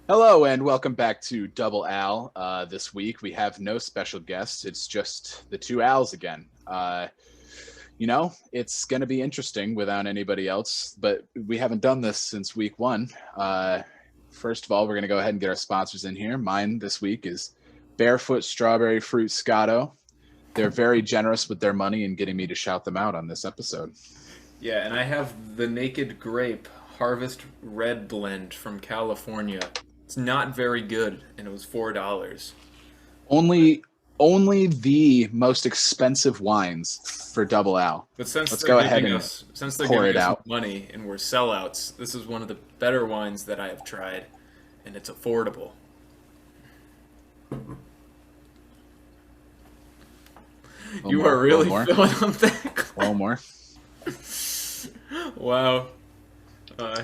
Hello and welcome back to Double Al. This week we have no special guests. It's just the two Als again. It's going to be interesting without anybody else, but we haven't done this since week one. First of all, we're going to go ahead and get our sponsors in here. Mine this week is Barefoot Strawberry Fruit Scotto. They're very generous with their money and getting me to shout them out on this episode. Yeah, and I have the Naked Grape Harvest Red Blend from California. It's not very good, and it was $4. Only only the most expensive wines for Double Al. But since Let's they're go ahead giving and us since they're pour giving it us out. money and we're sellouts, this is one of the better wines that I have tried, and it's affordable. You are really filling up that. A little more. Wow. Uh,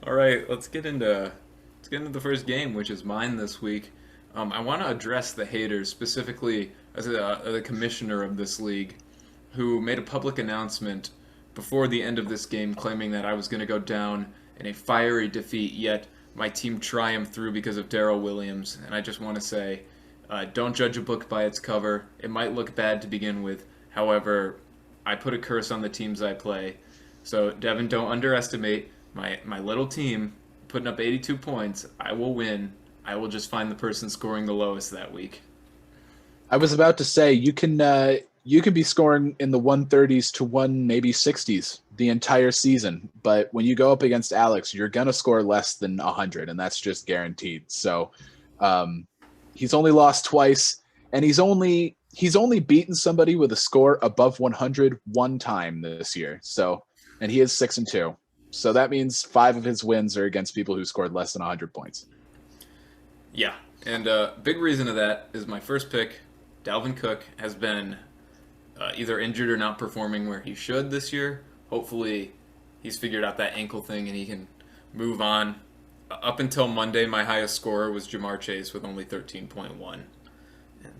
all right, let's get into the first game, which is mine this week. I want to address the haters specifically as the commissioner of this league, who made a public announcement before the end of this game, claiming that I was going to go down in a fiery defeat. Yet my team triumphed through because of Darrell Williams, and I just want to say, don't judge a book by its cover. It might look bad to begin with. However, I put a curse on the teams I play. So, Devin, don't underestimate my little team putting up 82 points. I will win. I will just find the person scoring the lowest that week. I was about to say you can be scoring in the 130s to maybe 60s the entire season, but when you go up against Alex, you're gonna score less than 100, and that's just guaranteed. So, he's only lost twice, and he's only beaten somebody with a score above 100 one time this year. So, and he is 6-2. So that means 5 of his wins are against people who scored less than 100 points. Yeah, and big reason of that is my first pick, Dalvin Cook, has been either injured or not performing where he should this year. Hopefully, he's figured out that ankle thing and he can move on. Up until Monday, my highest scorer was Jamar Chase with only 13.1, and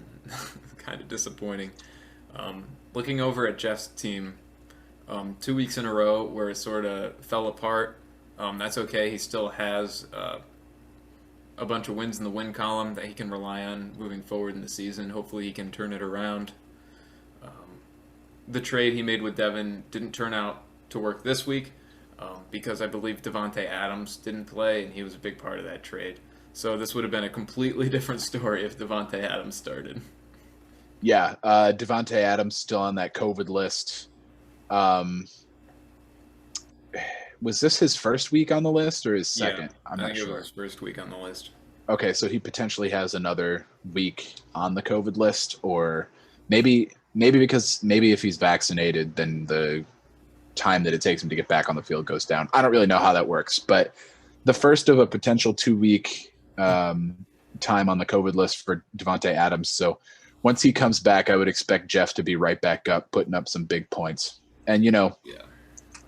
kind of disappointing. Looking over at Jeff's team, 2 weeks in a row where it sort of fell apart. That's okay. He still has a bunch of wins in the win column that he can rely on moving forward in the season. Hopefully, he can turn it around. The trade he made with Devin didn't turn out to work this week because I believe Devontae Adams didn't play, and he was a big part of that trade. So this would have been a completely different story if Devontae Adams started. Yeah, Devontae Adams still on that COVID list. Was this his first week on the list or his second? Yeah, I'm I not think it was sure. his first week on the list. Okay, so he potentially has another week on the COVID list, or maybe because maybe if he's vaccinated, then the time that it takes him to get back on the field goes down. I don't really know how that works, but the first of a potential 2 week time on the COVID list for Devontae Adams. So once he comes back, I would expect Jeff to be right back up, putting up some big points. And Yeah.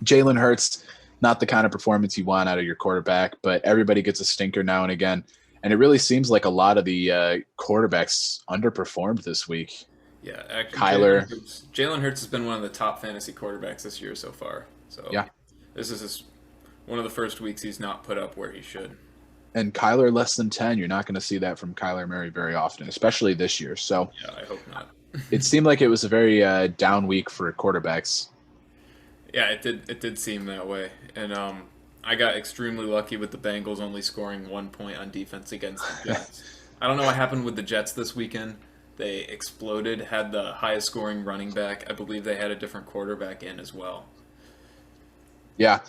Jalen Hurts, not the kind of performance you want out of your quarterback, but everybody gets a stinker now and again. And it really seems like a lot of the quarterbacks underperformed this week. Yeah, actually, Kyler, Jalen Hurts has been one of the top fantasy quarterbacks this year so far. So yeah, this is one of the first weeks he's not put up where he should. and Kyler less than 10. You're not going to see that from Kyler Murray very often, especially this year. So Yeah, I hope not. it seemed like it was a very down week for quarterbacks. Yeah, it did seem that way, and I got extremely lucky with the Bengals only scoring 1 point on defense against the Jets. I don't know what happened with the Jets this weekend. They exploded, had the highest scoring running back. I believe they had a different quarterback in as well. Yeah,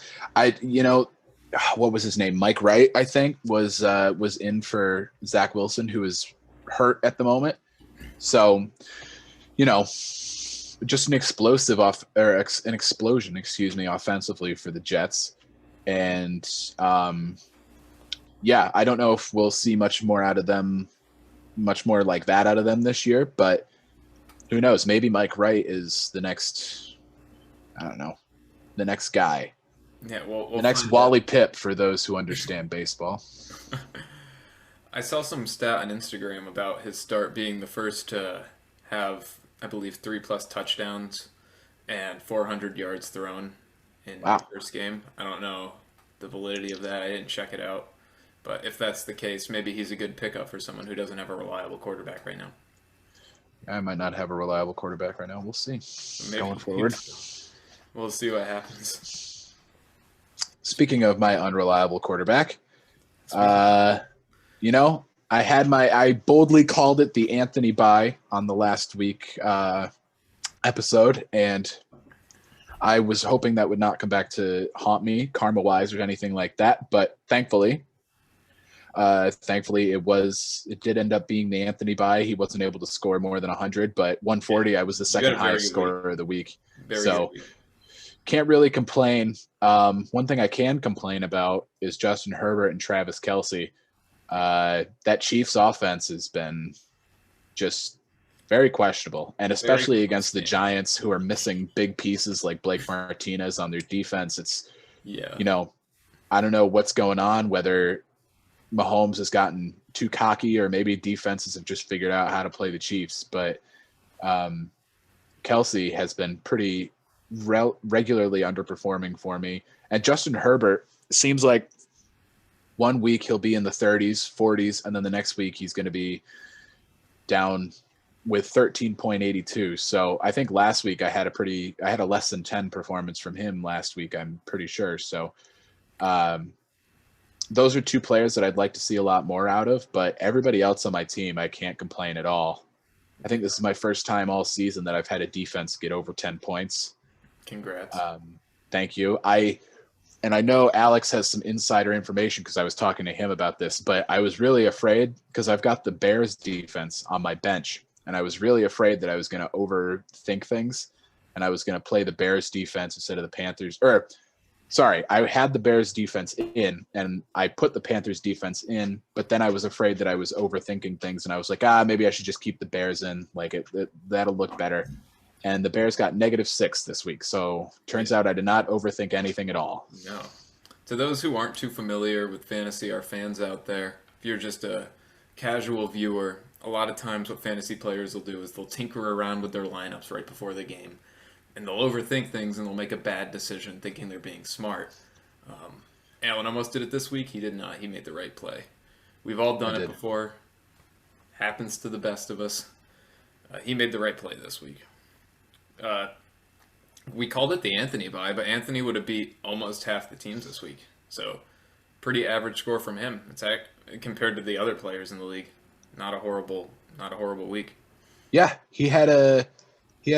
what was his name? Mike Wright, I think, was in for Zach Wilson, who is hurt at the moment. So, just an explosive an explosion, offensively for the Jets. And yeah, I don't know if we'll see much more like that out of them this year, but who knows? Maybe Mike Wright is the next, I don't know, the next guy. Yeah, we'll The next find Wally Pipp for those who understand baseball. out. I saw some stat on Instagram about his start being the first to have, I believe, 3+ touchdowns and 400 yards thrown in the Wow. first game. I don't know the validity of that. I didn't check it out. But if that's the case, maybe he's a good pickup for someone who doesn't have a reliable quarterback right now. I might not have a reliable quarterback right now. We'll see. Maybe Going forward. We'll see what happens. Speaking of my unreliable quarterback, you know, I boldly called it the Anthony bye on the last week episode, and I was hoping that would not come back to haunt me karma-wise or anything like that. But thankfully, it did end up being the Anthony bye. He wasn't able to score more than 100, but 140, I was the second highest scorer of the week. So can't really complain. One thing I can complain about is Justin Herbert and Travis Kelce. That Chiefs offense has been just very questionable, and especially against the Giants, who are missing big pieces like Blake Martinez on their defense. It's, I don't know what's going on, whether Mahomes has gotten too cocky or maybe defenses have just figured out how to play the Chiefs. But Kelce has been pretty regularly underperforming for me. And Justin Herbert seems like one week he'll be in the 30s, 40s, and then the next week he's going to be down with 13.82. So I think last week I had a less than 10 performance from him last week, I'm pretty sure. So those are two players that I'd like to see a lot more out of, but everybody else on my team, I can't complain at all. I think this is my first time all season that I've had a defense get over 10 points. Congrats. Thank you. I know Alex has some insider information because I was talking to him about this, but I was really afraid because I've got the Bears defense on my bench, and I was really afraid that I was going to overthink things and I was going to play the Bears defense instead of the Panthers. I had the Bears defense in and I put the Panthers defense in, but then I was afraid that I was overthinking things, and I was like, maybe I should just keep the Bears in. Like that'll look better. And the Bears got -6 this week. So turns out I did not overthink anything at all. No. To those who aren't too familiar with fantasy, our fans out there, if you're just a casual viewer, a lot of times what fantasy players will do is they'll tinker around with their lineups right before the game. And they'll overthink things and they'll make a bad decision thinking they're being smart. Allen almost did it this week. He did not. He made the right play. We've all done it before. Happens to the best of us. He made the right play this week. We called it the Anthony bye, but Anthony would have beat almost half the teams this week. So pretty average score from him. It's compared to the other players in the league. Not a horrible week. Yeah, he had a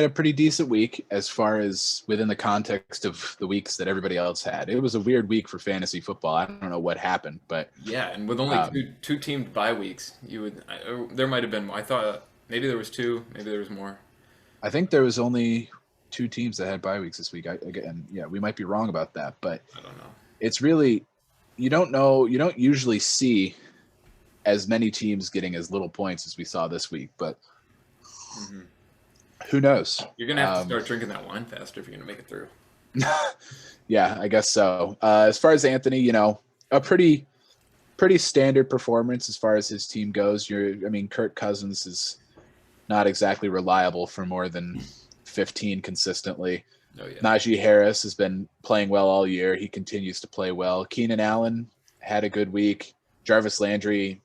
pretty decent week as far as within the context of the weeks that everybody else had. It was a weird week for fantasy football. I don't know what happened, but yeah, and with only two teamed bye weeks, there might have been more. I thought maybe there was 2, maybe there was more. I think there was only 2 teams that had bye weeks this week. We might be wrong about that, but I don't know. It's really, you don't usually see as many teams getting as little points as we saw this week, but who knows? You're going to have to start drinking that wine faster if you're going to make it through. Yeah, I guess so. As far as Anthony, a pretty standard performance as far as his team goes. Kirk Cousins is not exactly reliable for more than 15 consistently. Oh, yeah. Najee Harris has been playing well all year. He continues to play well. Keenan Allen had a good week. Jarvis Landry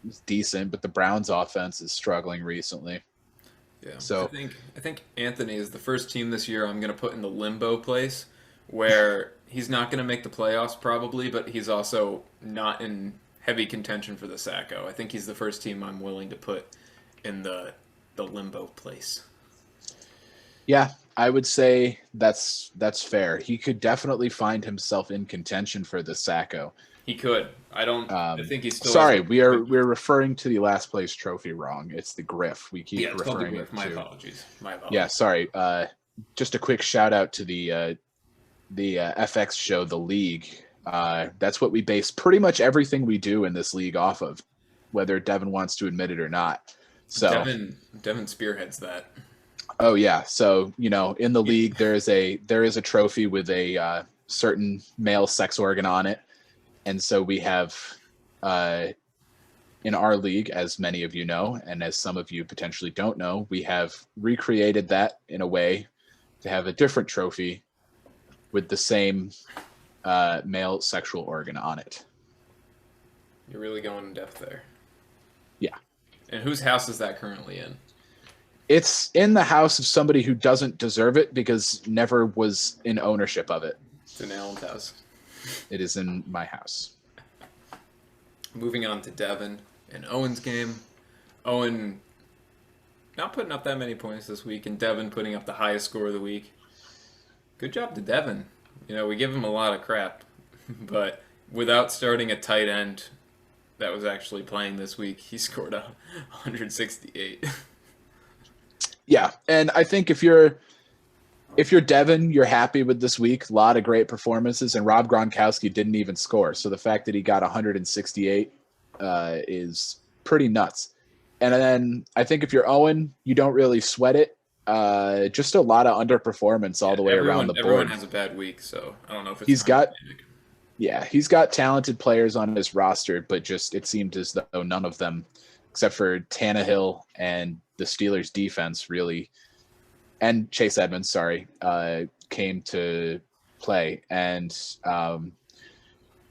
is decent, but the Browns offense is struggling recently. Yeah. So I think Anthony is the first team this year I'm going to put in the limbo place where he's not going to make the playoffs probably, but he's also not in heavy contention for the Sacco. I think he's the first team I'm willing to put in the limbo place. Yeah, I would say that's fair. He could definitely find himself in contention for the Sacco. He could. I think he's still. Sorry, we're referring to the last place trophy wrong. It's the Griff. We keep referring to. My apologies. Yeah, sorry. Just a quick shout out to the FX show, The League. That's what we base pretty much everything we do in this league off of, whether Devin wants to admit it or not. So Devin spearheads that. Oh yeah. So, in the league there is a trophy with a certain male sex organ on it. And so we have in our league, as many of you know, and as some of you potentially don't know, we have recreated that in a way to have a different trophy with the same male sexual organ on it. You're really going in depth there. Yeah. And whose house is that currently in? It's in the house of somebody who doesn't deserve it because never was in ownership of it. It's in Alan's house. It is in my house. Moving on to Devin and Owen's game. Owen not putting up that many points this week, and Devin putting up the highest score of the week. Good job to Devin. We give him a lot of crap, but without starting a tight end that was actually playing this week, he scored 168. Yeah, and I think if you're Devin, you're happy with this week. A lot of great performances, and Rob Gronkowski didn't even score. So the fact that he got 168 is pretty nuts. And then I think if you're Owen, you don't really sweat it. Just a lot of underperformance all the way around the board. Everyone has a bad week, so I don't know if it's he's got talented players on his roster, but just it seemed as though none of them, except for Tannehill and the Steelers defense, really, and Chase Edmonds, came to play. And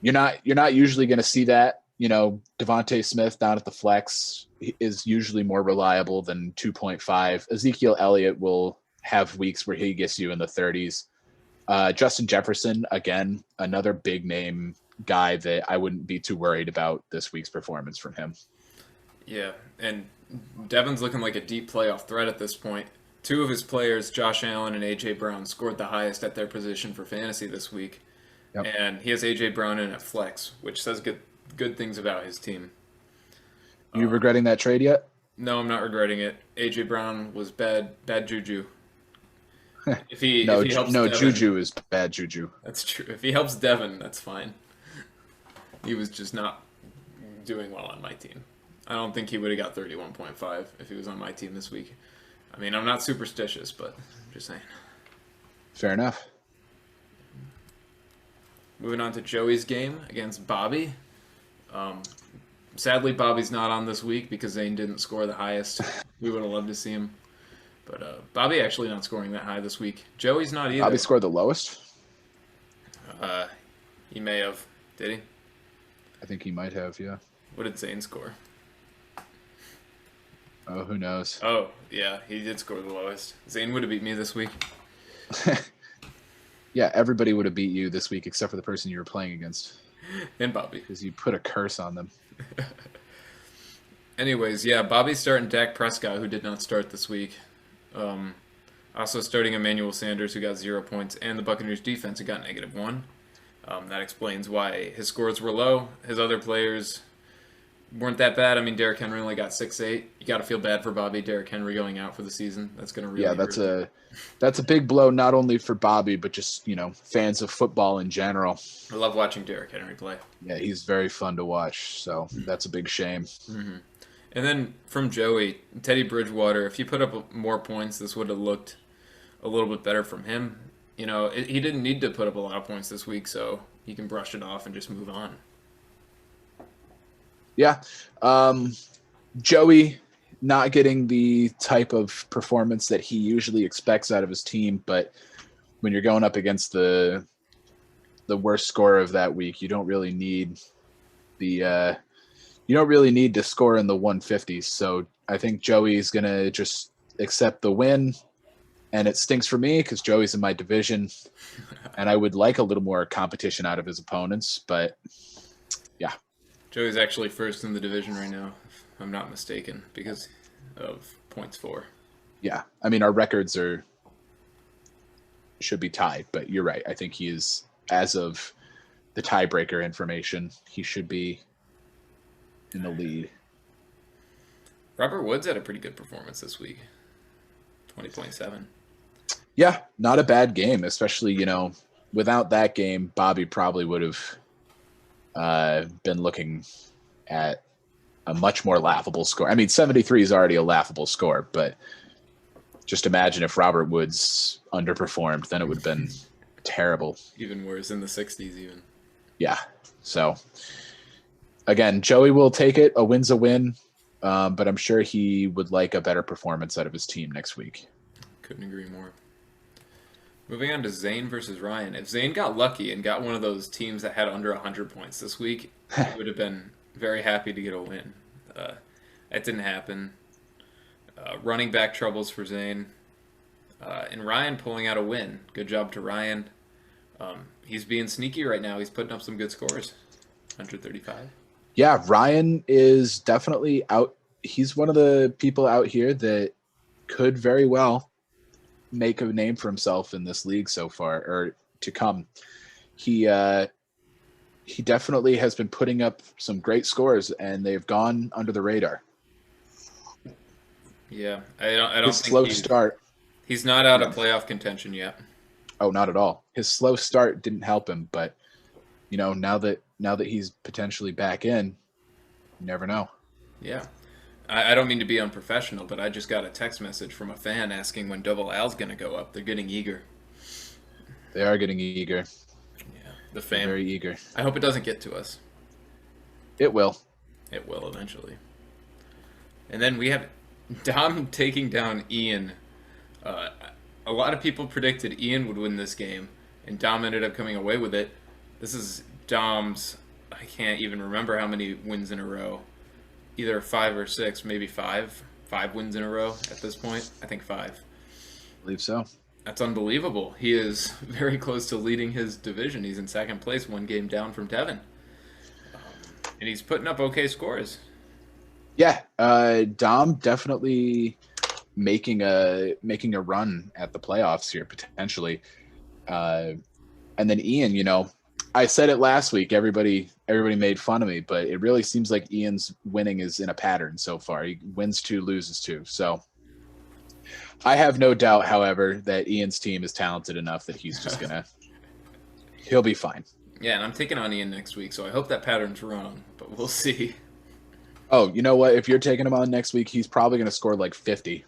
you're not usually going to see that. Devontae Smith down at the flex is usually more reliable than 2.5. Ezekiel Elliott will have weeks where he gets you in the 30s. Justin Jefferson, again, another big name guy that I wouldn't be too worried about this week's performance from him. Yeah, and Devin's looking like a deep playoff threat at this point. Two of his players, Josh Allen and A.J. Brown, scored the highest at their position for fantasy this week. Yep. And he has A.J. Brown in at flex, which says good things about his team. You regretting that trade yet? No, I'm not regretting it. A.J. Brown was bad juju. If he helps Devin, juju is bad juju. That's true. If he helps Devin, that's fine. He was just not doing well on my team. I don't think he would have got 31.5 if he was on my team this week. I mean, I'm not superstitious, but I'm just saying. Fair enough. Moving on to Joey's game against Bobby. Sadly, Bobby's not on this week because Zane didn't score the highest. We would have loved to see him. But Bobby actually not scoring that high this week. Joey's not either. Bobby scored the lowest? He may have. Did he? I think he might have, yeah. What did Zane score? Oh, who knows? Oh, yeah, he did score the lowest. Zane would have beat me this week. Yeah, everybody would have beat you this week except for the person you were playing against. And Bobby. Because you put a curse on them. Anyways, yeah, Bobby's starting Dak Prescott, who did not start this week. Also starting Emmanuel Sanders, who got 0 points, and the Buccaneers defense, who got -1. That explains why his scores were low. His other players weren't that bad. I mean, Derrick Henry only got 6-8. You got to feel bad for Bobby. Derrick Henry going out for the season. That's going to really hurt. That's a big blow, not only for Bobby, but just, fans of football in general. I love watching Derrick Henry play. Yeah, he's very fun to watch, so that's a big shame. Mm-hmm. And then from Joey, Teddy Bridgewater, if he put up more points, this would have looked a little bit better from him. He didn't need to put up a lot of points this week, so he can brush it off and just move on. Yeah. Joey not getting the type of performance that he usually expects out of his team, but when you're going up against the worst scorer of that week, you don't really need to score in the 150s. So I think Joey's going to just accept the win. And it stinks for me because Joey's in my division, and I would like a little more competition out of his opponents. But, yeah. Joey's actually first in the division right now, if I'm not mistaken, because of points for. Yeah. I mean, our records should be tied, but you're right. I think he is, as of the tiebreaker information, he should be in the lead. Robert Woods had a pretty good performance this week. 20.7. Yeah, not a bad game, especially, without that game, Bobby probably would have been looking at a much more laughable score. I mean, 73 is already a laughable score, but just imagine if Robert Woods underperformed, then it would have been terrible. Even worse, in the 60s even. Yeah, so again, Joey will take it. A win's a win, but I'm sure he would like a better performance out of his team next week. Couldn't agree more. Moving on to Zane versus Ryan. If Zane got lucky and got one of those teams that had under 100 points this week, he would have been very happy to get a win. That didn't happen. Running back troubles for Zane. And Ryan pulling out a win. Good job to Ryan. He's being sneaky right now. He's putting up some good scores. 135. Yeah, Ryan is definitely out. He's one of the people out here that could very well make a name for himself in this league so far, or to come. He definitely has been putting up some great scores, and they've gone under the radar. Yeah, I don't His think slow start. he's not out of playoff contention yet. Oh, not at all. His slow start didn't help him, but now that he's potentially back in, you never know. Yeah. I don't mean to be unprofessional, but I just got a text message from a fan asking when Double Al's going to go up. They're getting eager. They are getting eager. Yeah, the fan. Very eager. I hope it doesn't get to us. It will. It will eventually. And then we have Dom taking down Ian. A lot of people predicted Ian would win this game, and Dom ended up coming away with it. This is Dom's, I can't even remember how many wins in a row. Either 5 or 6, maybe 5. 5 wins in a row at this point. I think 5. I believe so. That's unbelievable. He is very close to leading his division. He's in second place, 1 game down from Devin. And he's putting up okay scores. Yeah, Dom definitely making a run at the playoffs here potentially. And then Ian, I said it last week. Everybody made fun of me, but it really seems like Ian's winning is in a pattern so far. He wins 2, loses 2. So I have no doubt, however, that Ian's team is talented enough that he's just he'll be fine. Yeah, and I'm taking on Ian next week, so I hope that pattern's wrong, but we'll see. Oh, you know what? If you're taking him on next week, he's probably going to score like 50,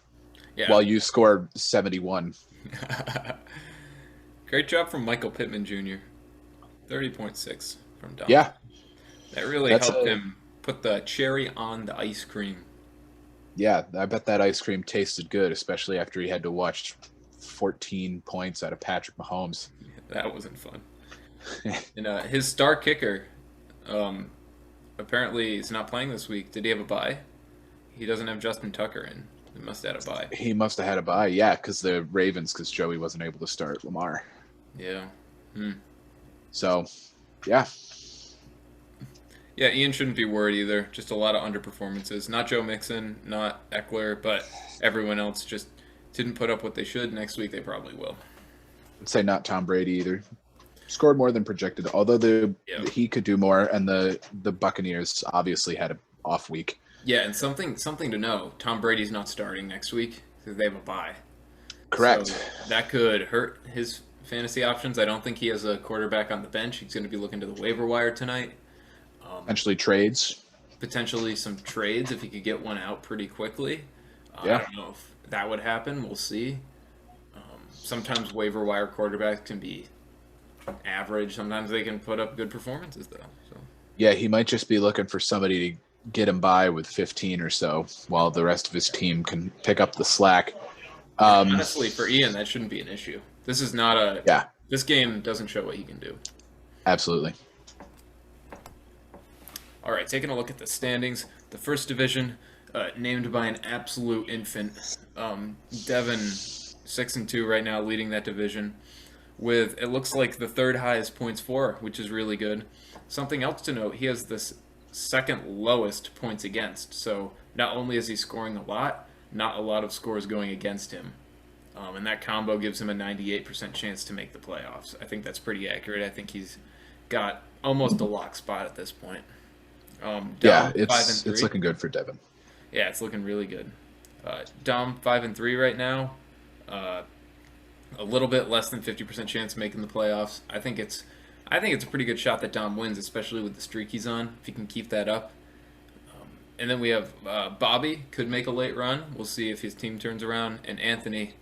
while you score 71. Great job from Michael Pittman Jr. 30.6 from Dom. Yeah. That really helped him put the cherry on the ice cream. Yeah, I bet that ice cream tasted good, especially after he had to watch 14 points out of Patrick Mahomes. That wasn't fun. And his star kicker, apparently he's not playing this week. Did he have a bye? He doesn't have Justin Tucker in. He must have had a bye. He must have had a bye, yeah, because Joey wasn't able to start Lamar. Yeah. So, yeah. Yeah, Ian shouldn't be worried either. Just a lot of underperformances. Not Joe Mixon, not Eckler, but everyone else just didn't put up what they should. Next week they probably will. I'd say not Tom Brady either. Scored more than projected, although he could do more, and the Buccaneers obviously had an off week. Yeah, and something to know, Tom Brady's not starting next week because they have a bye. Correct. So that could hurt his fantasy options. I don't think he has a quarterback on the bench. He's going to be looking to the waiver wire tonight. Potentially trades. Potentially some trades if he could get one out pretty quickly. Yeah. I don't know if that would happen. We'll see. Sometimes waiver wire quarterbacks can be average. Sometimes they can put up good performances, though. So. Yeah, he might just be looking for somebody to get him by with 15 or so while the rest of his team can pick up the slack. Honestly, for Ian, that shouldn't be an issue. This is not a... Yeah. This game doesn't show what he can do. Absolutely. All right, taking a look at the standings. The first division, named by an absolute infant. Devin, 6-2 right now, leading that division. With, it looks like, the third highest points for, which is really good. Something else to note, he has this second lowest points against. So not only is he scoring a lot, not a lot of scores going against him. And that combo gives him a 98% chance to make the playoffs. I think that's pretty accurate. I think he's got almost a lock spot at this point. Yeah, it's looking good for Devin. Yeah, it's looking really good. Dom 5-3 right now. A little bit less than 50% chance of making the playoffs. I think it's a pretty good shot that Dom wins, especially with the streak he's on. If he can keep that up. And then we have Bobby could make a late run. We'll see if his team turns around. And Anthony,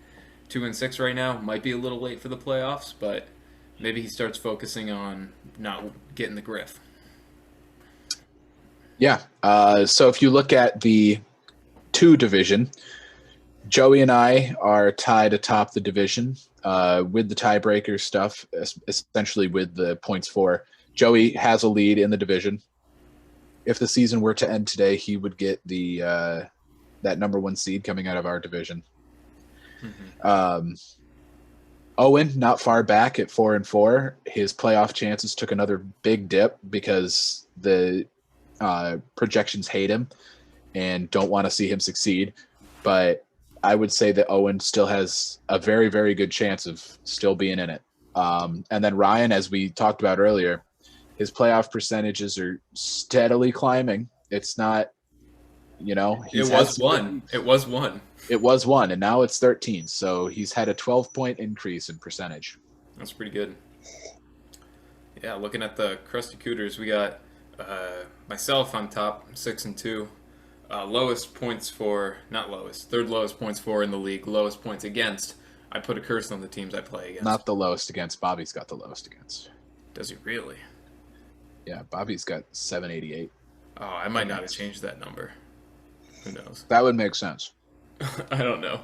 2-6 right now, might be a little late for the playoffs, but maybe he starts focusing on not getting the griff. Yeah. So if you look at the 2 division, Joey and I are tied atop the division with the tiebreaker stuff, essentially with the points for. Joey has a lead in the division. if the season were to end today, he would get the that number 1 seed coming out of our division. Owen, not far back at 4-4. His playoff chances took another big dip because the projections hate him and don't want to see him succeed. But I would say that Owen still has a very, very good chance of still being in it. And then Ryan, as we talked about earlier, his playoff percentages are steadily climbing. It's not, It was one. It was 1, and now it's 13. So he's had a 12-point increase in percentage. That's pretty good. Yeah, looking at the Krusty Cooters, we got myself on top, 6-2. Lowest points for, not lowest, third lowest points for in the league, lowest points against. I put a curse on the teams I play against. Not the lowest against. Bobby's got the lowest against. Does he really? Yeah, Bobby's got 788. Oh, I might not have changed that number. Who knows? That would make sense. I don't know.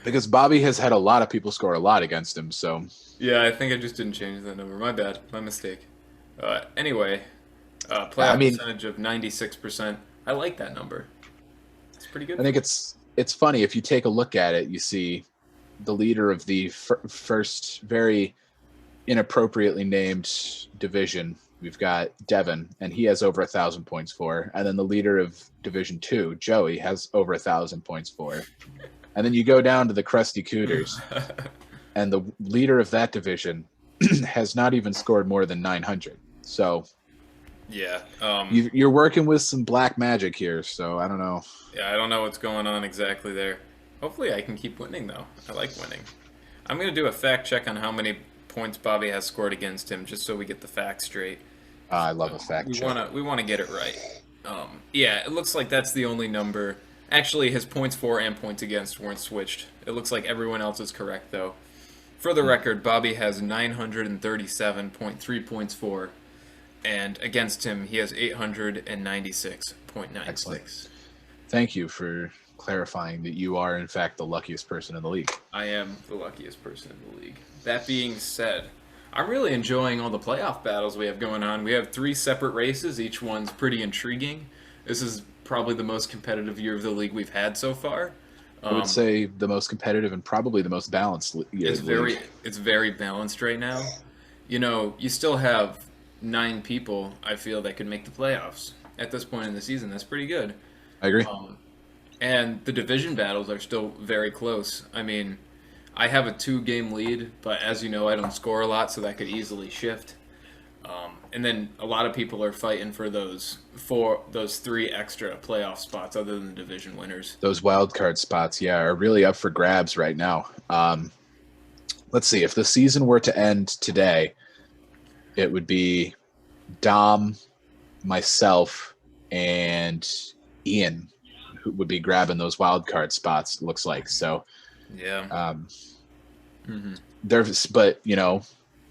Because Bobby has had a lot of people score a lot against him, so... Yeah, I think I just didn't change that number. My bad. My mistake. Anyway, playoff percentage of 96%. I like that number. It's pretty good. I think it's funny. If you take a look at it, you see the leader of the first very inappropriately named division. We've got Devin, and he has over 1,000 points for. And then the leader of Division 2, Joey, has over 1,000 points for. And then you go down to the Krusty Cooters, and the leader of that division has not even scored more than 900. So yeah, you're working with some black magic here, so I don't know. Yeah, I don't know what's going on exactly there. Hopefully I can keep winning, though. I like winning. I'm going to do a fact check on how many points Bobby has scored against him, just so we get the facts straight. I love a fact check. We want to get it right. Yeah, it looks like that's the only number. Actually, his points for and points against weren't switched. It looks like everyone else is correct, though. For the record, Bobby has 937.3 points for, and against him, he has 896.96. Excellent. Thank you for clarifying that you are, in fact, the luckiest person in the league. I am the luckiest person in the league. That being said, I'm really enjoying all the playoff battles we have going on. We have 3 separate races. Each one's pretty intriguing. This is probably the most competitive year of the league we've had so far. I would say the most competitive and probably the most balanced year. It's very balanced right now. You still have 9 people, I feel, that could make the playoffs at this point in the season. That's pretty good. I agree. And the division battles are still very close. I mean, I have a 2-game lead, but as you know, I don't score a lot, so that could easily shift. And then a lot of people are fighting for those 3 extra playoff spots other than the division winners. Those wild card spots, yeah, are really up for grabs right now. Let's see. If the season were to end today, it would be Dom, myself, and Ian who would be grabbing those wild card spots, it looks like. So, yeah. But,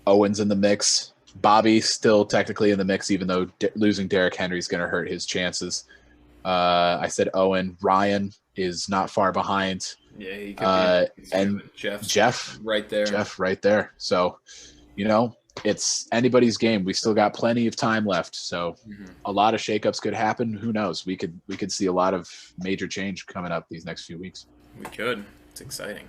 Owen's in the mix. Bobby still technically in the mix, even though losing Derrick Henry is going to hurt his chances. I said Owen. Ryan is not far behind. Yeah, he could be. And Jeff right there. Jeff right there. So, it's anybody's game. We still got plenty of time left. So a lot of shakeups could happen. Who knows? We could see a lot of major change coming up these next few weeks. We could. It's exciting.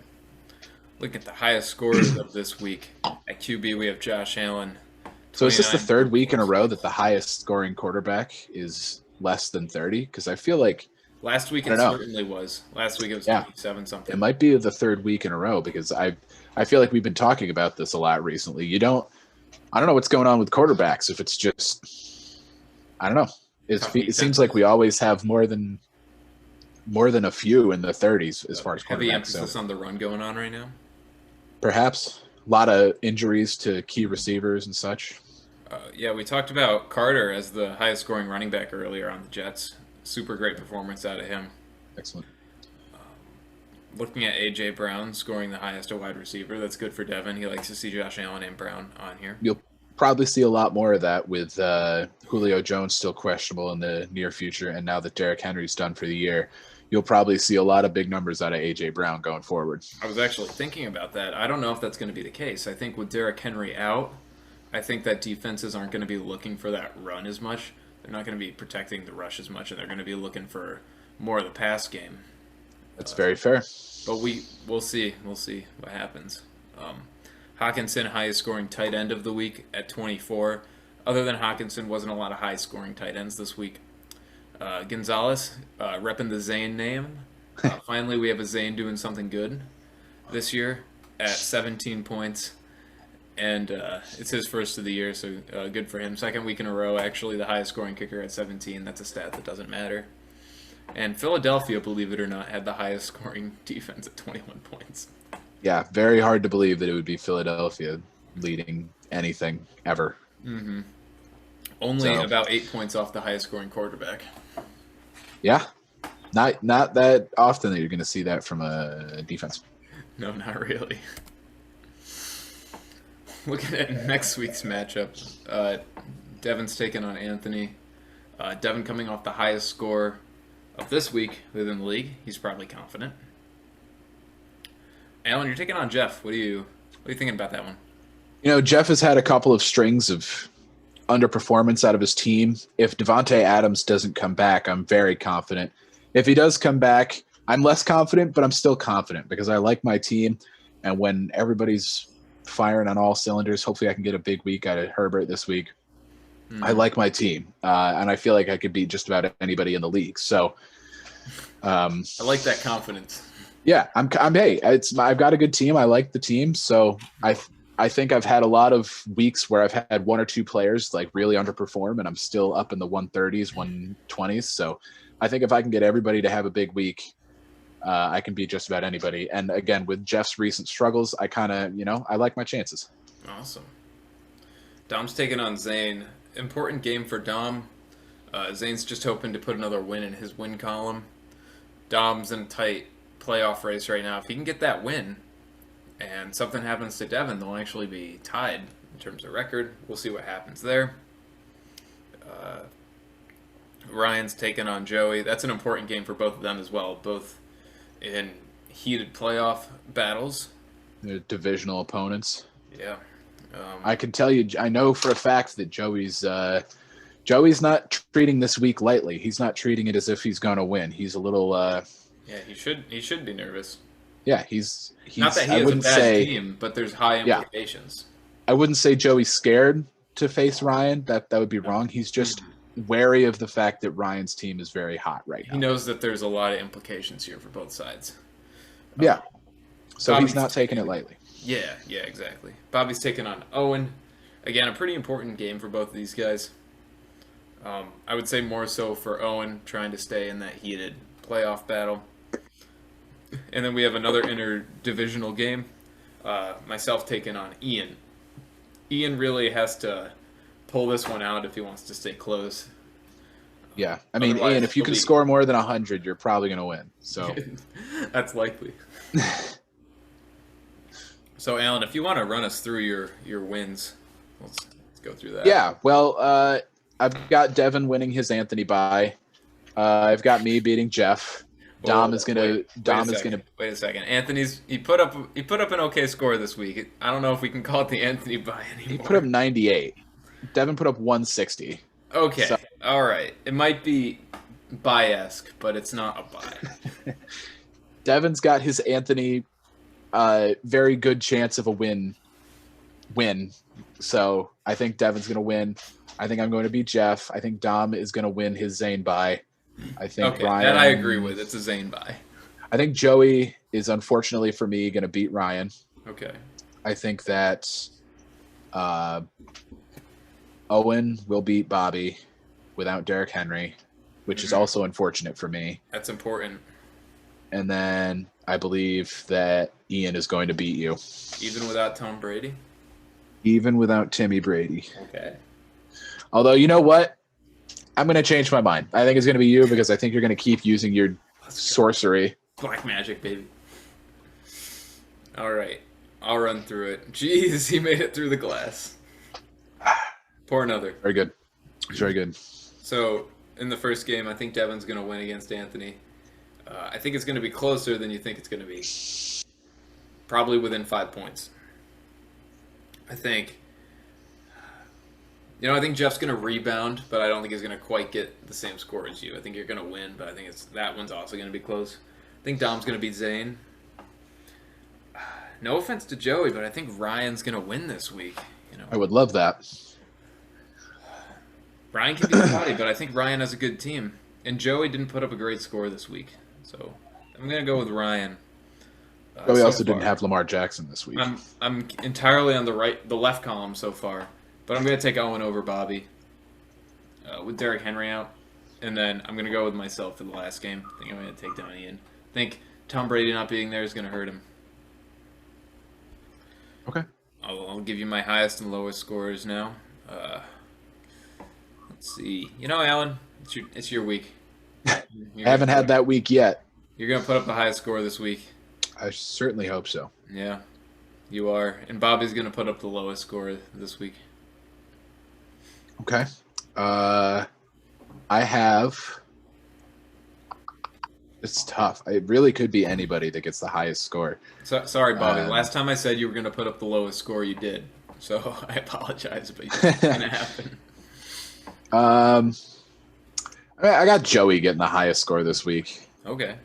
Look at the highest scorers of this week. At QB, we have Josh Allen. So is this the 3rd week in a row that the highest scoring quarterback is less than 30? Because I feel like last week it certainly was. Last week it was 27 something. It might be the 3rd week in a row because I feel like we've been talking about this a lot recently. I don't know what's going on with quarterbacks. If it's just, I don't know. It seems like we always have more than a few in the 30s as far as quarterbacks. Heavy emphasis on the run going on right now. Perhaps a lot of injuries to key receivers and such. Yeah, we talked about Carter as the highest scoring running back earlier on the Jets. Super great performance out of him. Excellent. Looking at A.J. Brown scoring the highest wide receiver. That's good for Devin. He likes to see Josh Allen and Brown on here. You'll probably see a lot more of that with Julio Jones still questionable in the near future, and now that Derrick Henry's done for the year, you'll probably see a lot of big numbers out of A.J. Brown going forward. I was actually thinking about that. I don't know if that's going to be the case. I think with Derrick Henry out, I think that defenses aren't going to be looking for that run as much. They're not going to be protecting the rush as much, and they're going to be looking for more of the pass game. That's very fair. But we'll see. We'll see what happens. Hawkinson, highest scoring tight end of the week at 24. Other than Hawkinson, wasn't a lot of high scoring tight ends this week. Gonzalez, repping the Zane name. Finally, we have a Zane doing something good this year at 17 points. And it's his first of the year, so good for him. Second week in a row, actually, the highest scoring kicker at 17. That's a stat that doesn't matter. And Philadelphia, believe it or not, had the highest scoring defense at 21 points. Yeah, very hard to believe that it would be Philadelphia leading anything ever. Mm-hmm. Only about 8 points off the highest scoring quarterback. Yeah, not that often that you're going to see that from a defense. No, not really. Looking at next week's matchup, Devin's taking on Anthony. Devin coming off the highest score of this week within the league. He's probably confident. Alan, you're taking on Jeff. What are you thinking about that one? You know, Jeff has had a couple of strings of underperformance out of his team. If Devontae Adams doesn't come back, I'm very confident. If he does come back, I'm less confident, but I'm still confident because I like my team. And when everybody's firing on all cylinders, hopefully I can get a big week out of Herbert this week. Mm-hmm. I like my team, and I feel like I could beat just about anybody in the league. So I like that confidence. Yeah, hey, I've got a good team. I like the team, so I think I've had a lot of weeks where I've had one or two players like really underperform, and I'm still up in the 130s, 120s. So I think if I can get everybody to have a big week, I can beat just about anybody. And again, with Jeff's recent struggles, I kind of, I like my chances. Awesome. Dom's taking on Zane. Important game for Dom. Zane's just hoping to put another win in his win column. Dom's in a tight playoff race right now. If he can get that win and something happens to Devin, they'll actually be tied in terms of record. We'll see what happens there. Ryan's taking on Joey. That's an important game for both of them as well, both in heated playoff battles. They're divisional opponents. Yeah. I can tell you, I know for a fact that Joey's not treating this week lightly. He's not treating it as if he's going to win. He's a little... yeah, he should be nervous. Yeah, he's not that he has a bad team, but there's high implications. Yeah, I wouldn't say Joey's scared to face Ryan. That would be wrong. He's just wary of the fact that Ryan's team is very hot right now. He knows that there's a lot of implications here for both sides. Yeah. So Bobby's he's not taking it lightly. Yeah, exactly. Bobby's taking on Owen. Again, a pretty important game for both of these guys. I would say more so for Owen, trying to stay in that heated playoff battle. And then we have another interdivisional game. Myself taking on Ian. Ian really has to pull this one out if he wants to stay close. Yeah, I mean, Ian, if you can score more than 100, you're probably going to win. So that's likely. So, Alan, if you want to run us through your wins, let's go through that. Yeah, well, I've got Devin winning his Anthony bye. I've got me beating Jeff. Dom is gonna. Wait a second. He put up an okay score this week. I don't know if we can call it the Anthony bye anymore. He put up 98. Devin put up 160. Okay. So. All right. It might be bye-esque, but it's not a bye. Devin's got his Anthony very good chance of a win. So I think Devin's gonna win. I think I'm going to beat Jeff. I think Dom is going to win his Zane bye. I think Ryan. That I agree with. It's a Zane bye. I think Joey is, unfortunately for me, going to beat Ryan. Okay. I think that Owen will beat Bobby without Derrick Henry, which is also unfortunate for me. That's important. And then I believe that Ian is going to beat you. Even without Tom Brady? Even without Timmy Brady. Okay. Although, you know what? I'm going to change my mind. I think it's going to be you because I think you're going to keep using your sorcery. Black magic, baby. All right. I'll run through it. Jeez, he made it through the glass. Pour another. Very good. Very good. So, in the first game, I think Devin's going to win against Anthony. I think it's going to be closer than you think it's going to be. Probably within 5 points. I think I think Jeff's going to rebound, but I don't think he's going to quite get the same score as you. I think you're going to win, but I think that one's also going to be close. I think Dom's going to beat Zane. No offense to Joey, but I think Ryan's going to win this week. I would love that. Ryan can beat Scotty, but I think Ryan has a good team. And Joey didn't put up a great score this week. So I'm going to go with Ryan. Joey also didn't have Lamar Jackson this week. I'm entirely on the left column so far. But I'm going to take Owen over Bobby with Derrick Henry out. And then I'm going to go with myself for the last game. I think I'm going to take down Ian. I think Tom Brady not being there is going to hurt him. Okay. I'll give you my highest and lowest scores now. Let's see. Alan, it's your week. I haven't had that week yet. You're going to put up the highest score this week. I certainly hope so. Yeah, you are. And Bobby's going to put up the lowest score this week. Okay. I have. It's tough. It really could be anybody that gets the highest score. Sorry, Bobby. Last time I said you were going to put up the lowest score, you did. So I apologize, but it's going to happen. I got Joey getting the highest score this week. Okay.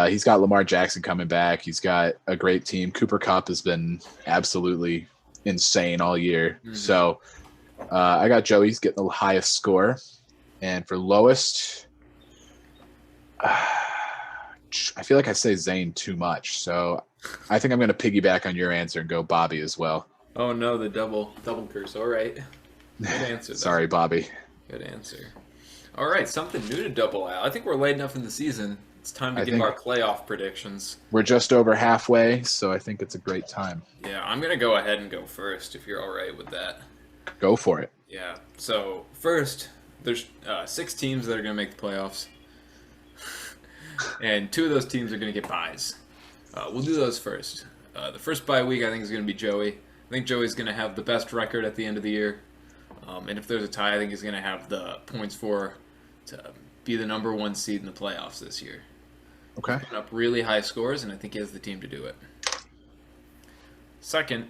He's got Lamar Jackson coming back. He's got a great team. Cooper Kupp has been absolutely insane all year. Mm-hmm. So I got Joey's getting the highest score. And for lowest, I feel like I say Zane too much. So I think I'm going to piggyback on your answer and go Bobby as well. Oh, no, the double curse. All right. Good answer. Sorry, Bobby. Good answer. All right, something new to Double Al. I think we're late enough in the season. It's time to give our playoff predictions. We're just over halfway, so I think it's a great time. Yeah, I'm going to go ahead and go first if you're all right with that. Go for it. Yeah, so first, there's 6 teams that are going to make the playoffs. And 2 of those teams are going to get byes. We'll do those first. The first bye week, I think, is going to be Joey. I think Joey's going to have the best record at the end of the year. And if there's a tie, I think he's going to have the points to be the number 1 seed in the playoffs this year. Okay. Putting up really high scores, and I think he has the team to do it. Second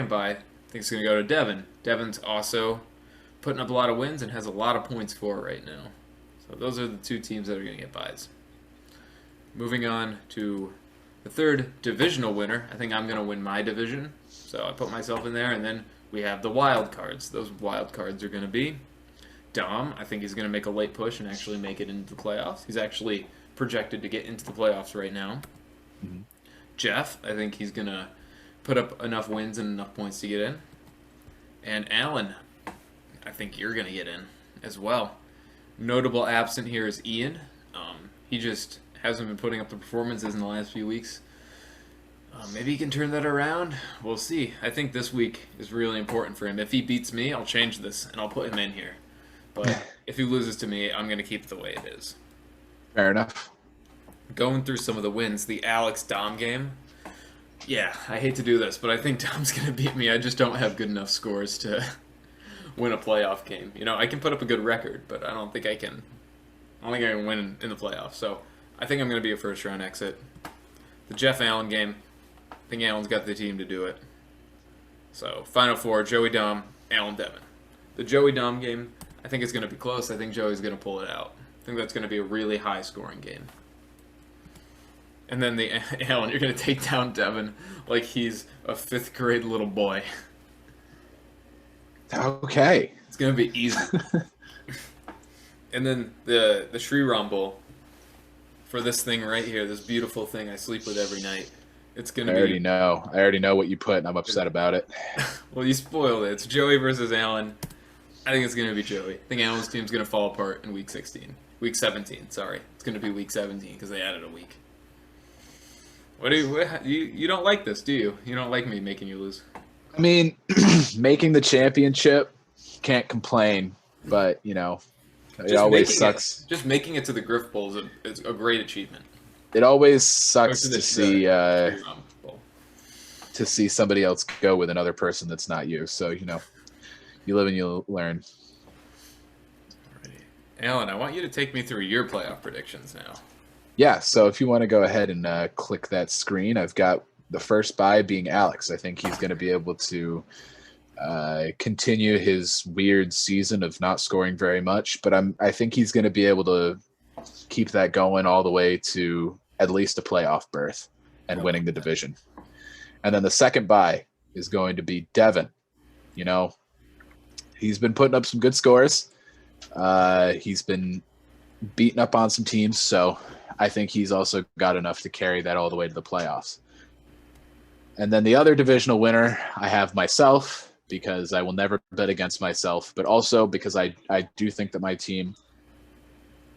bye, I think it's going to go to Devin. Devin's also putting up a lot of wins and has a lot of points for right now. So those are the 2 teams that are going to get byes. Moving on to the third divisional winner. I think I'm going to win my division. So I put myself in there, and then we have the wild cards. Those wild cards are going to be Dom. I think he's going to make a late push and actually make it into the playoffs. He's actually projected to get into the playoffs right now. Mm-hmm. Jeff, I think he's going to put up enough wins and enough points to get in. And Alan, I think you're going to get in as well. Notable absent here is Ian. He just hasn't been putting up the performances in the last few weeks. Maybe he can turn that around. We'll see. I think this week is really important for him. If he beats me, I'll change this and I'll put him in here. But if he loses to me, I'm going to keep it the way it is. Fair enough. Going through some of the wins, the Alex-Dom game. Yeah, I hate to do this, but I think Dom's going to beat me. I just don't have good enough scores to win a playoff game. I can put up a good record, but I don't think I can win in the playoffs. So I think I'm going to be a first-round exit. The Jeff Allen game, I think Allen's got the team to do it. So Final 4, Joey Dom, Allen Devin. The Joey Dom game, I think it's going to be close. I think Joey's going to pull it out. I think that's going to be a really high-scoring game. And then the Allen, you're going to take down Devin like he's a 5th grade little boy. Okay. It's going to be easy. And then the Shriram Bowl for this thing right here, this beautiful thing I sleep with every night. It's going to be... I already know what you put, and I'm upset about it. Well, you spoiled it. It's Joey versus Allen. I think it's going to be Joey. I think Allen's team's going to fall apart in Week 17. Week 17, sorry. It's going to be Week 17 because they added a week. You don't like this, do you? You don't like me making you lose? I mean, making the championship, can't complain, but, it always sucks. Just making it to the Griff Bowl is a great achievement. It always sucks to see somebody else go with another person that's not you. So, you live and you learn. Alan, I want you to take me through your playoff predictions now. Yeah, so if you want to go ahead and click that screen, I've got the first bye being Alex. I think he's going to be able to continue his weird season of not scoring very much, but I think he's going to be able to keep that going all the way to at least a playoff berth and winning the division. And then the second bye is going to be Devin. You know, he's been putting up some good scores. He's been beating up on some teams, so I think he's also got enough to carry that all the way to the playoffs. And then the other divisional winner, I have myself, because I will never bet against myself, but also because I do think that my team,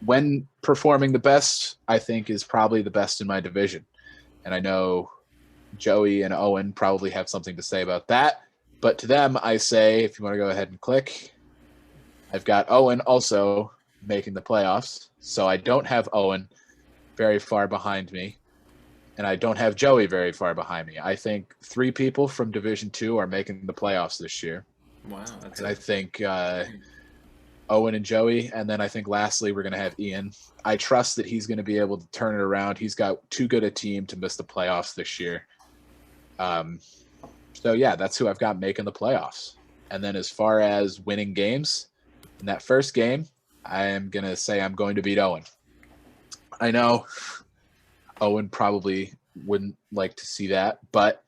when performing the best, I think is probably the best in my division. And I know Joey and Owen probably have something to say about that. But to them, I say, if you want to go ahead and click, I've got Owen also making the playoffs. So I don't have Owen very far behind me, and I don't have Joey very far behind me. I think 3 people from Division 2 are making the playoffs this year. Wow. I think Owen and Joey, and then I think lastly we're going to have Ian. I trust that he's going to be able to turn it around. He's got too good a team to miss the playoffs this year. So yeah, that's who I've got making the playoffs. And then as far as winning games, in that first game, I am going to say I'm going to beat Owen. I know Owen probably wouldn't like to see that, but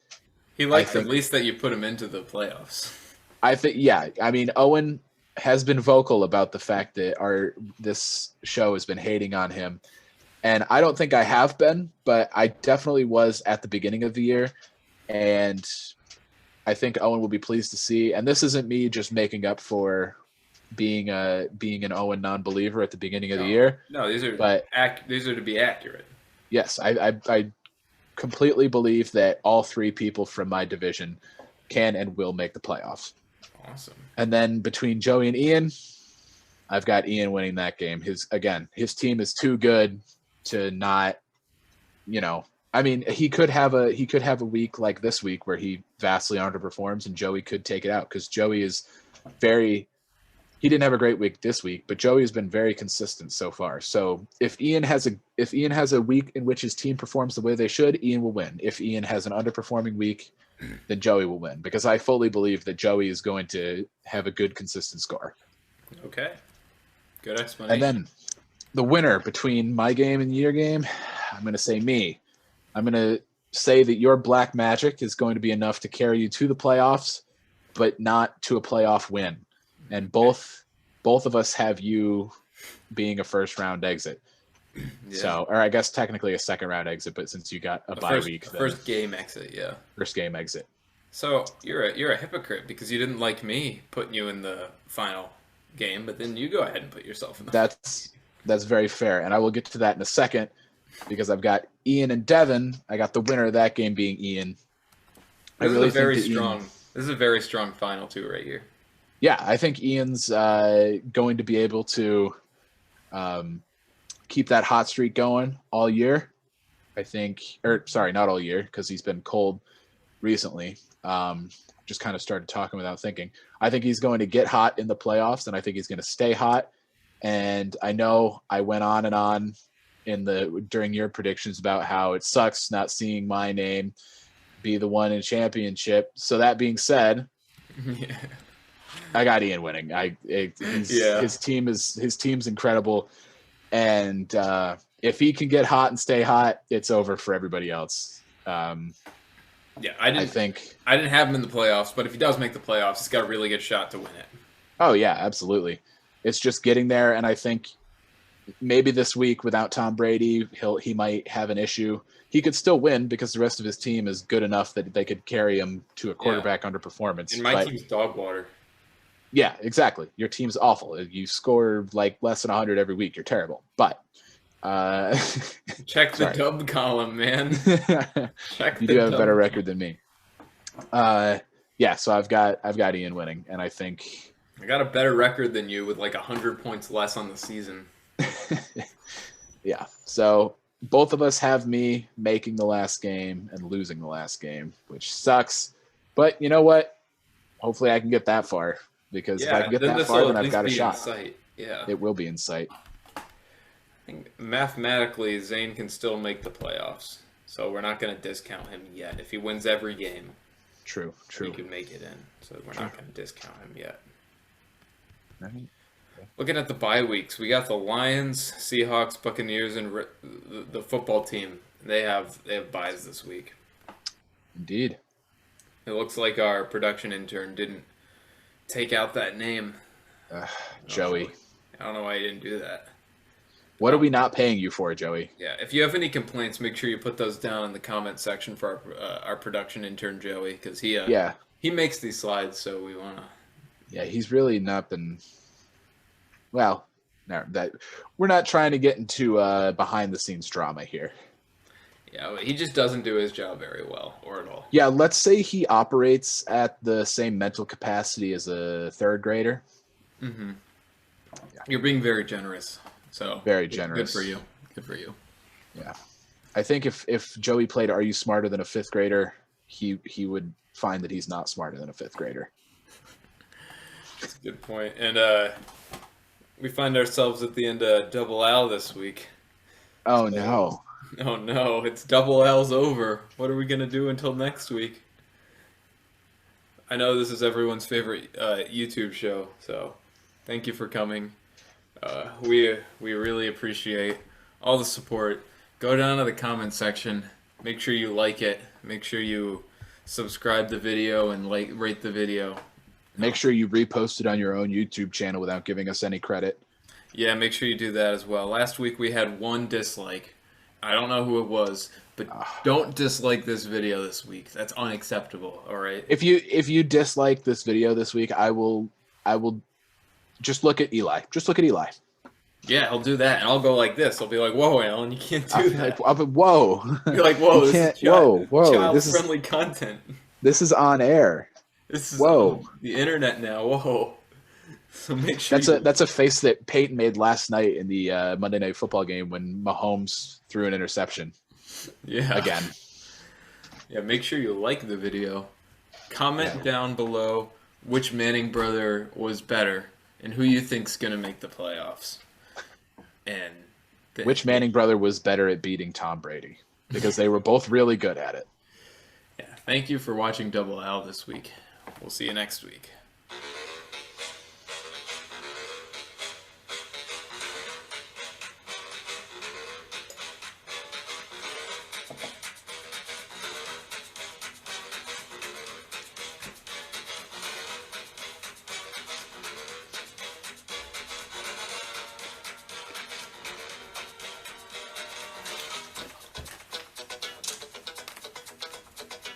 he likes at least that you put him into the playoffs. I think, yeah. I mean, Owen has been vocal about the fact that this show has been hating on him. And I don't think I have been, but I definitely was at the beginning of the year. And I think Owen will be pleased to see. And this isn't me just making up for being an Owen non-believer at the beginning of the year. No, these are to be accurate. Yes, I completely believe that all 3 people from my division can and will make the playoffs. Awesome. And then between Joey and Ian, I've got Ian winning that game. His team is too good to not, I mean, he could have a week like this week where he vastly underperforms and Joey could take it out, because Joey is he didn't have a great week this week, but Joey has been very consistent so far. So if Ian has a week in which his team performs the way they should, Ian will win. If Ian has an underperforming week, then Joey will win, because I fully believe that Joey is going to have a good, consistent score. Okay. Good explanation. And then the winner between my game and your game, I'm going to say me. I'm going to say that your black magic is going to be enough to carry you to the playoffs, but not to a playoff win. And both of us have you being a first round exit. Yeah. So, or I guess technically a second round exit, but since you got a bye week, first game exit, yeah. First game exit. So you're a hypocrite because you didn't like me putting you in the final game, but then you go ahead and put yourself in the That's very fair, and I will get to that in a second, because I've got Ian and Devin. I got the winner of that game being Ian. This is a very strong final two right here. Yeah, I think Ian's going to be able to keep that hot streak going all year. Not all year, because he's been cold recently. Just kind of started talking without thinking. I think he's going to get hot in the playoffs, and I think he's going to stay hot. And I know I went on and on during your predictions about how it sucks not seeing my name be the one in championship. So that being said, yeah. I got Ian winning. His team's incredible, and if he can get hot and stay hot, it's over for everybody else. I didn't have him in the playoffs, but if he does make the playoffs, he's got a really good shot to win it. Oh yeah, absolutely. It's just getting there, and I think maybe this week without Tom Brady, he might have an issue. He could still win because the rest of his team is good enough that they could carry him to a quarterback underperformance. And my team's dog water. Yeah, exactly. Your team's awful. You score like less than 100 every week. You're terrible. But check the dub column, man. You do have a better record than me. So I've got Ian winning, and I think I got a better record than you with like 100 points less on the season. Yeah. So both of us have me making the last game and losing the last game, which sucks. But you know what? Hopefully I can get that far, because if I can get that far, then I've got a shot. Yeah. It will be in sight. I think mathematically, Zane can still make the playoffs. So we're not going to discount him yet if he wins every game. True. He could make it in, so we're not going to discount him yet. Right. Looking at the bye weeks, we got the Lions, Seahawks, Buccaneers, and the football team. They have byes this week. Indeed. It looks like our production intern didn't take out that name. Joey. I don't know why he didn't do that. What are we not paying you for, Joey? Yeah, if you have any complaints, make sure you put those down in the comment section for our production intern Joey, because he makes these slides, so we wanna. Yeah, he's really not been. Well, no, that we're not trying to get into behind the scenes drama here. Yeah, but he just doesn't do his job very well, or at all. Yeah, let's say he operates at the same mental capacity as a third grader. Mm-hmm. Yeah. You're being very generous. So very generous. Good for you. Good for you. Yeah, I think if Joey played "Are You Smarter Than a Fifth Grader," he would find that he's not smarter than a fifth grader. That's a good point. And we find ourselves at the end of Double L this week. Oh no! Oh no! It's Double L's over. What are we gonna do until next week? I know this is everyone's favorite YouTube show, so thank you for coming. We really appreciate all the support. Go down to the comment section. Make sure you like it. Make sure you subscribe the video and rate the video. Make sure you repost it on your own YouTube channel without giving us any credit. Yeah, make sure you do that as well. Last week we had one dislike. I don't know who it was, but don't dislike this video this week. That's unacceptable. All right. If you dislike this video this week, I will just look at Eli. Just look at Eli. Yeah, I'll do that, and I'll go like this. I'll be like, "Whoa, Alan, you can't do that." I'll be, whoa. You're like, "Whoa, this is child-friendly content." This is on air. This is on the internet now. Whoa. So make sure that's a face that Peyton made last night in the Monday Night Football game when Mahomes threw an interception. Yeah. Again. Yeah, make sure you like the video. Comment down below which Manning brother was better and who you think's going to make the playoffs. And which Manning brother was better at beating Tom Brady, because they were both really good at it. Yeah, thank you for watching Double L this week. We'll see you next week.